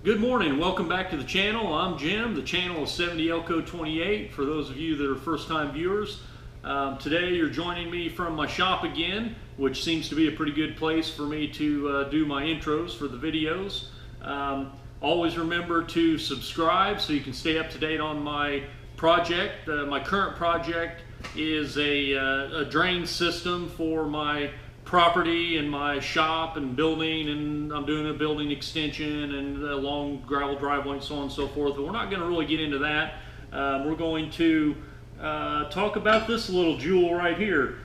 Good morning, welcome back to the channel. I'm Jim. The channel is 70 Elko 28 for those of you that are first-time viewers. Today you're joining me from my shop again, which seems to be a pretty good place for me to do my intros for the videos. Always remember to subscribe so you can stay up to date on my project. My current project is a drain system for my property and my shop and building, and I'm doing a building extension and a long gravel driveway and so on and so forth, but we're not going to really get into that. We're going to talk about this little jewel right here.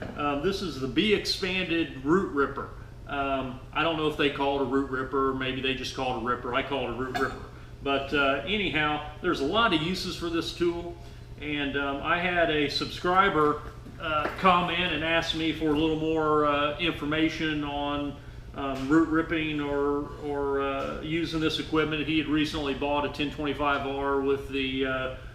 This is the Bxpanded root ripper. I don't know if they call it a root ripper, maybe they just call it a ripper. I call it a root ripper. But anyhow, there's a lot of uses for this tool, and I had a subscriber comment and asked me for a little more information on root ripping or using this equipment. He had recently bought a 1025R with the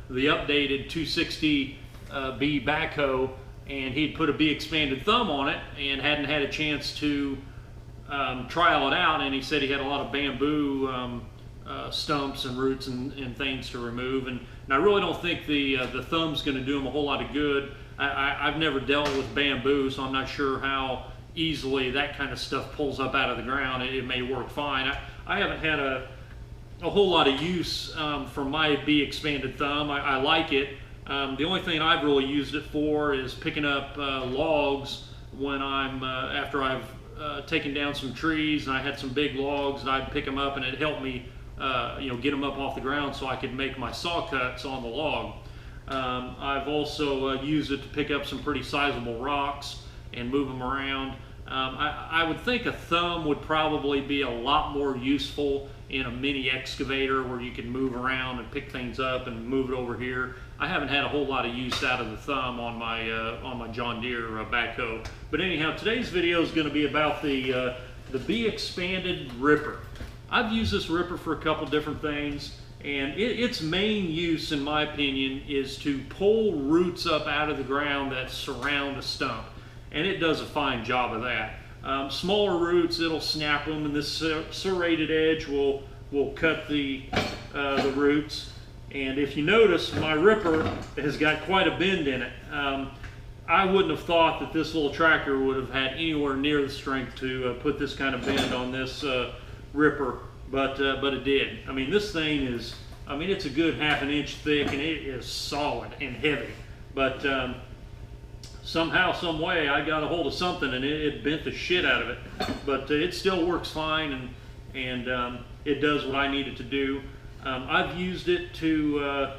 updated 260B backhoe, and he'd put a Bxpanded thumb on it and hadn't had a chance to trial it out, and he said he had a lot of bamboo stumps and roots and things to remove, and I really don't think the thumb's going to do him a whole lot of good. I've never dealt with bamboo, so I'm not sure how easily that kind of stuff pulls up out of the ground. It may work fine. I haven't had a whole lot of use for my Bxpanded thumb. I like it. The only thing I've really used it for is picking up logs when I'm after I've taken down some trees and I had some big logs, and I'd pick them up, and it helped me get them up off the ground so I could make my saw cuts on the log. I've also used it to pick up some pretty sizable rocks and move them around. I would think a thumb would probably be a lot more useful in a mini excavator where you can move around and pick things up and move it over here. I haven't had a whole lot of use out of the thumb on my John Deere backhoe. But anyhow, today's video is going to be about the Bxpanded ripper. I've used this ripper for a couple different things, and its main use, in my opinion, is to pull roots up out of the ground that surround a stump, and it does a fine job of that. Smaller roots, it'll snap them, and this serrated edge will cut the roots. And if you notice, my ripper has got quite a bend in it. I wouldn't have thought that this little tractor would have had anywhere near the strength to put this kind of bend on this ripper, but it did. I mean, this thing is, it's a good half an inch thick, and it is solid and heavy. But somehow, some way, I got a hold of something, and it bent the shit out of it. But it still works fine, and it does what I need it to do. I've used it to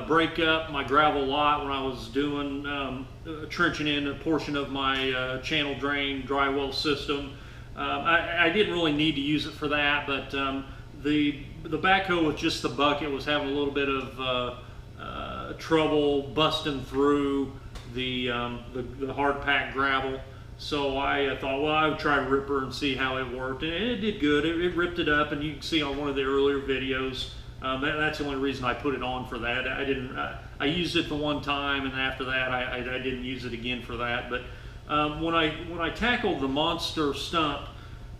break up my gravel lot when I was doing trenching in a portion of my channel drain dry well system. I didn't really need to use it for that, but the backhoe with just the bucket was having a little bit of trouble busting through the hard packed gravel. So I thought, well, I would try a ripper and see how it worked, and it did good. It ripped it up, and you can see on one of the earlier videos. That's the only reason I put it on for that. I used it the one time, and after that I didn't use it again for that. But when I tackled the monster stump,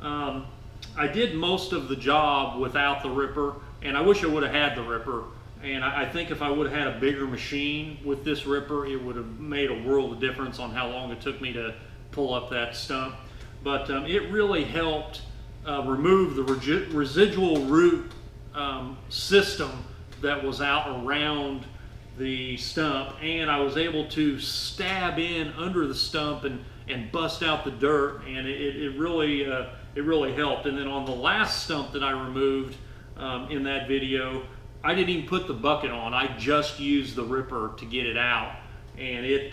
I did most of the job without the ripper, and I wish I would have had the ripper. And I think if I would have had a bigger machine with this ripper, it would have made a world of difference on how long it took me to pull up that stump. But it really helped remove the residual root system that was out around the stump, and I was able to stab in under the stump and bust out the dirt, and it really helped. And then on the last stump that I removed in that video, I didn't even put the bucket on. I just used the ripper to get it out, and it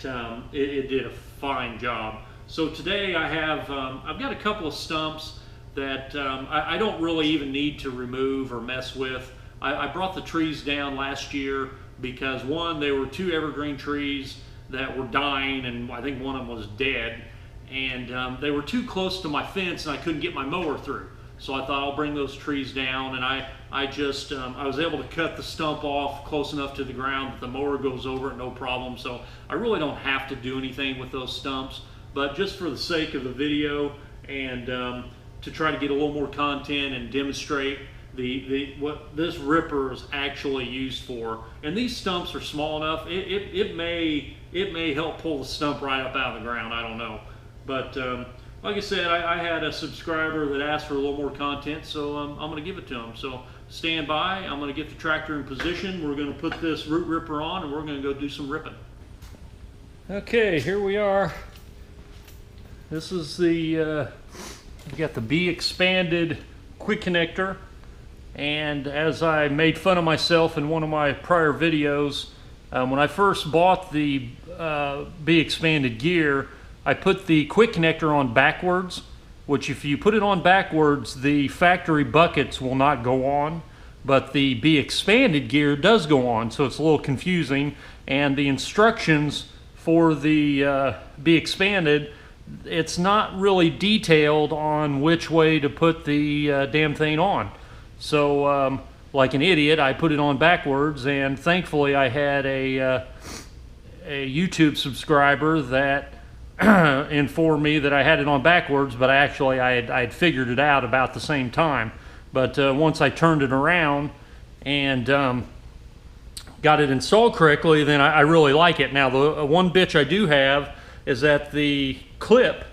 did a fine job. So today I've got a couple of stumps that I don't really even need to remove or mess with. I brought the trees down last year because, one, they were two evergreen trees that were dying, and I think one of them was dead, and they were too close to my fence, and I couldn't get my mower through. So I thought I'll bring those trees down, and I was able to cut the stump off close enough to the ground that the mower goes over it no problem. So I really don't have to do anything with those stumps, but just for the sake of the video and to try to get a little more content and demonstrate what this ripper is actually used for. And these stumps are small enough, it may help pull the stump right up out of the ground, I don't know. But like I said, I had a subscriber that asked for a little more content, so I'm going to give it to him. So stand by, I'm going to get the tractor in position, we're going to put this root ripper on, and we're going to go do some ripping. Okay, here we are. This is the, we got the Bxpanded quick connector. And as I made fun of myself in one of my prior videos, when I first bought the Bxpanded gear, I put the quick connector on backwards, which if you put it on backwards, the factory buckets will not go on, but the Bxpanded gear does go on, so it's a little confusing. And the instructions for the Bxpanded, it's not really detailed on which way to put the damn thing on. So like an idiot, I put it on backwards, and thankfully I had a YouTube subscriber that informed me that I had it on backwards, but I had figured it out about the same time. But once I turned it around and got it installed correctly, then I really like it. Now the one bitch I do have is that the clip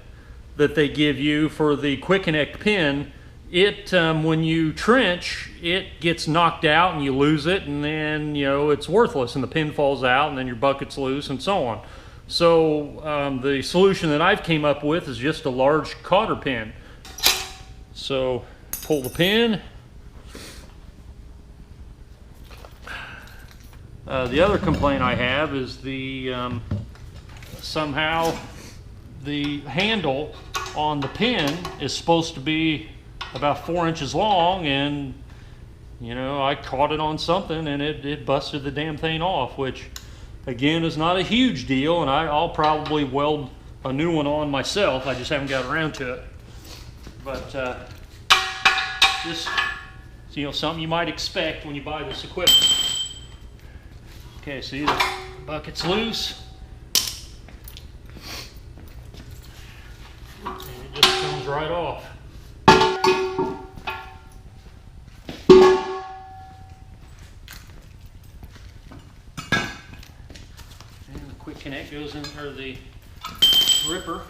that they give you for the quick connect pin, when you trench, it gets knocked out and you lose it, and then it's worthless and the pin falls out and then your bucket's loose and so on. So the solution that I've came up with is just a large cotter pin. So pull the pin. The other complaint I have is somehow the handle on the pin is supposed to be about 4 inches long, and I caught it on something and it busted the damn thing off, which again is not a huge deal, and I'll probably weld a new one on myself. I just haven't got around to it. But just something you might expect when you buy this equipment. Okay, see, the bucket's loose. And it just comes right off. And the quick connect goes in, or the ripper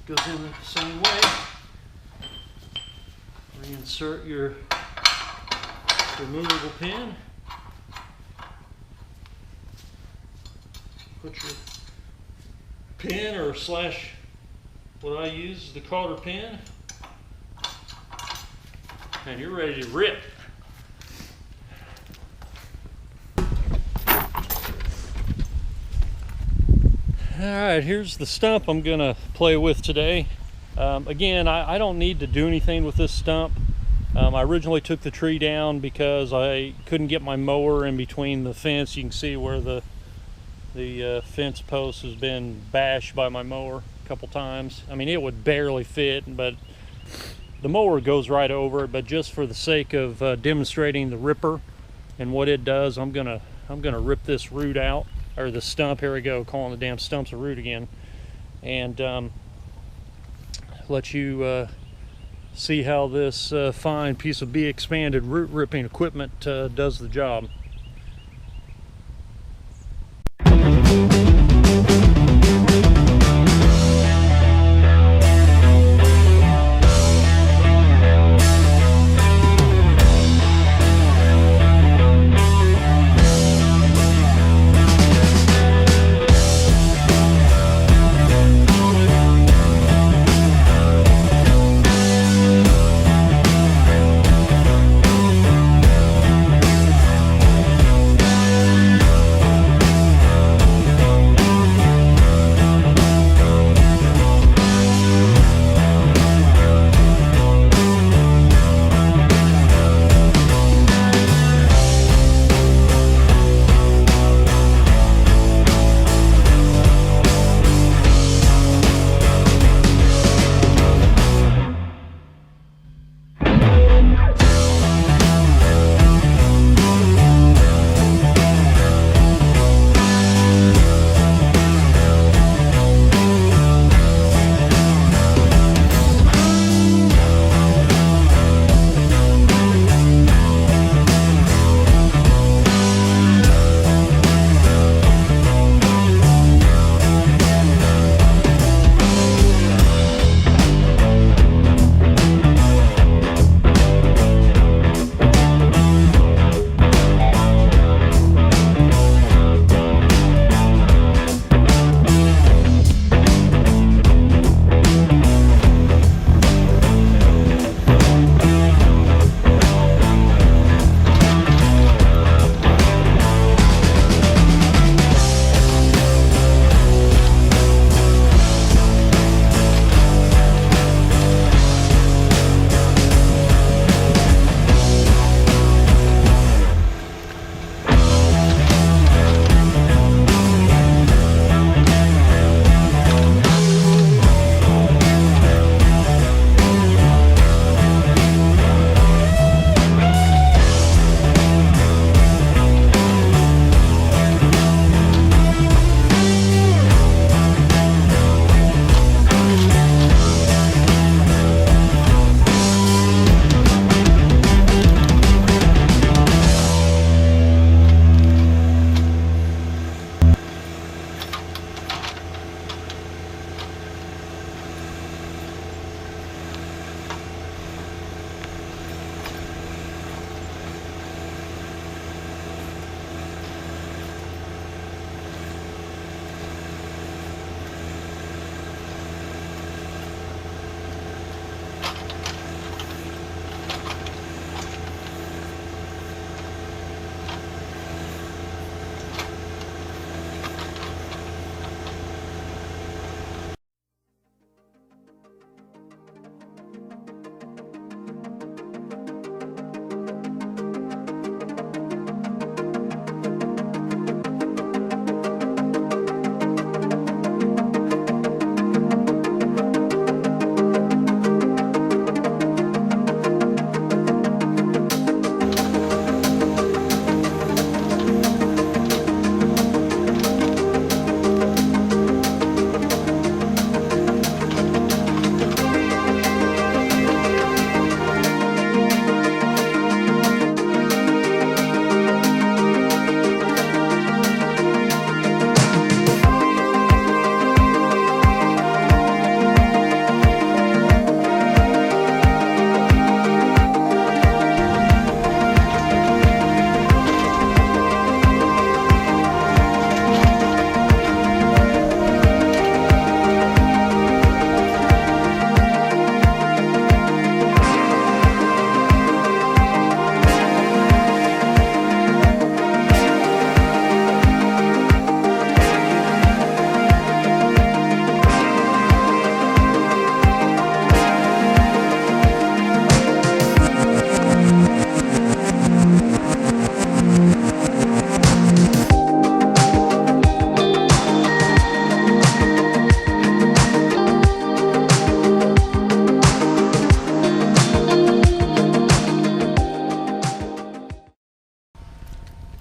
goes in the same way. Reinsert your removable pin. Put your pin or slash, what I use is the cotter pin, and you're ready to rip. Alright, here's the stump I'm going to play with today. Again, I don't need to do anything with this stump. I originally took the tree down because I couldn't get my mower in between the fence. You can see where the fence post has been bashed by my mower a couple times. I mean, it would barely fit, but the mower goes right over it. But just for the sake of demonstrating the ripper and what it does, I'm gonna rip this root out, or the stump. Here we go, calling the damn stumps a root again, and let you see how this fine piece of Bxpanded root ripping equipment does the job.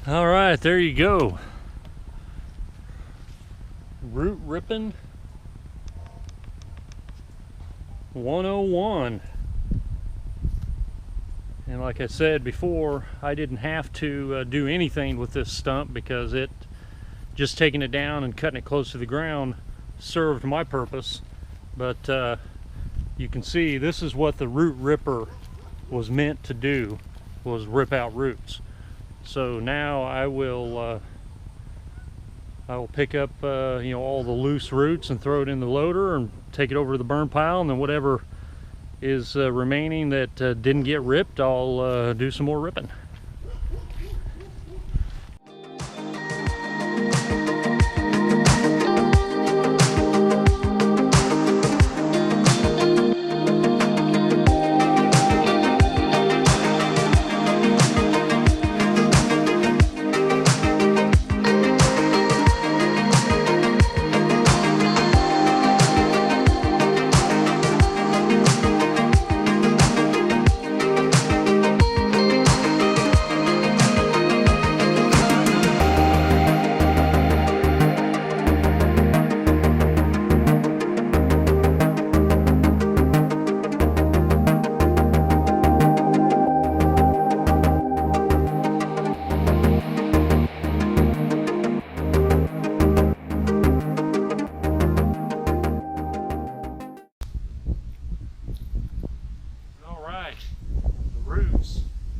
All right, there you go. Root ripping 101. And like I said before, I didn't have to do anything with this stump because it just taking it down and cutting it close to the ground served my purpose. But you can see this is what the root ripper was meant to do, was rip out roots. So now I will pick up you know, all the loose roots and throw it in the loader and take it over to the burn pile, and then whatever is remaining that didn't get ripped, I'll do some more ripping.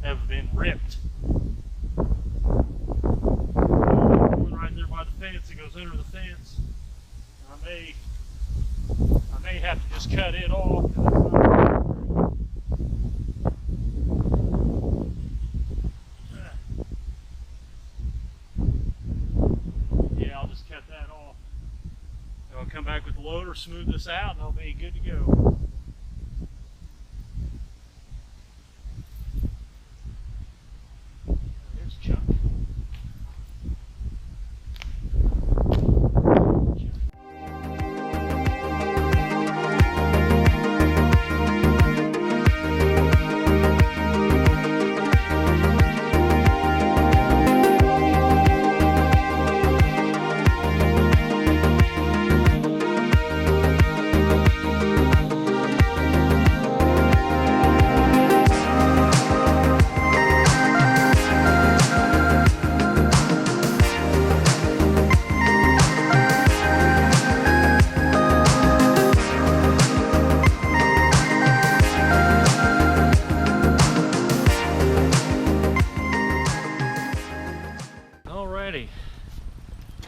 Have been ripped. One right there by the fence, it goes under the fence. I may have to just cut it off. Yeah, I'll just cut that off. I'll come back with the loader, smooth this out, and I'll be good to go.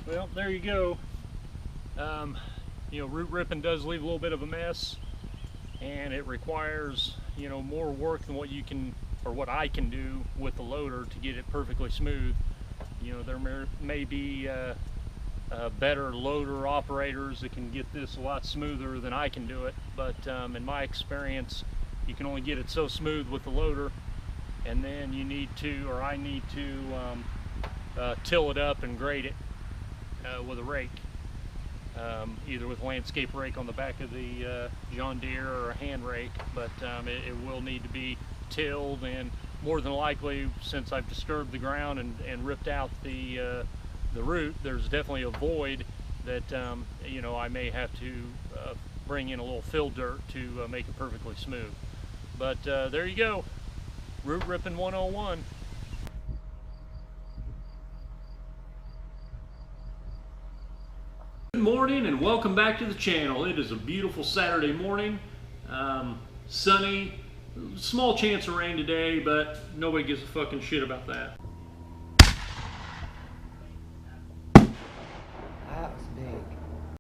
Well, there you go. You know, root ripping does leave a little bit of a mess, and it requires, you know, more work than what you can, or what I can do with the loader to get it perfectly smooth. You know, there may be better loader operators that can get this a lot smoother than I can do it, but in my experience, you can only get it so smooth with the loader, and then you need to, or I need to till it up and grade it with a rake, either with a landscape rake on the back of the John Deere or a hand rake, but it will need to be tilled, and more than likely, since I've disturbed the ground and ripped out the root, there's definitely a void that you know, I may have to bring in a little fill dirt to make it perfectly smooth. But there you go, root ripping 101. Good morning and welcome back to the channel. It is a beautiful Saturday morning, sunny, small chance of rain today, but nobody gives a fucking shit about that.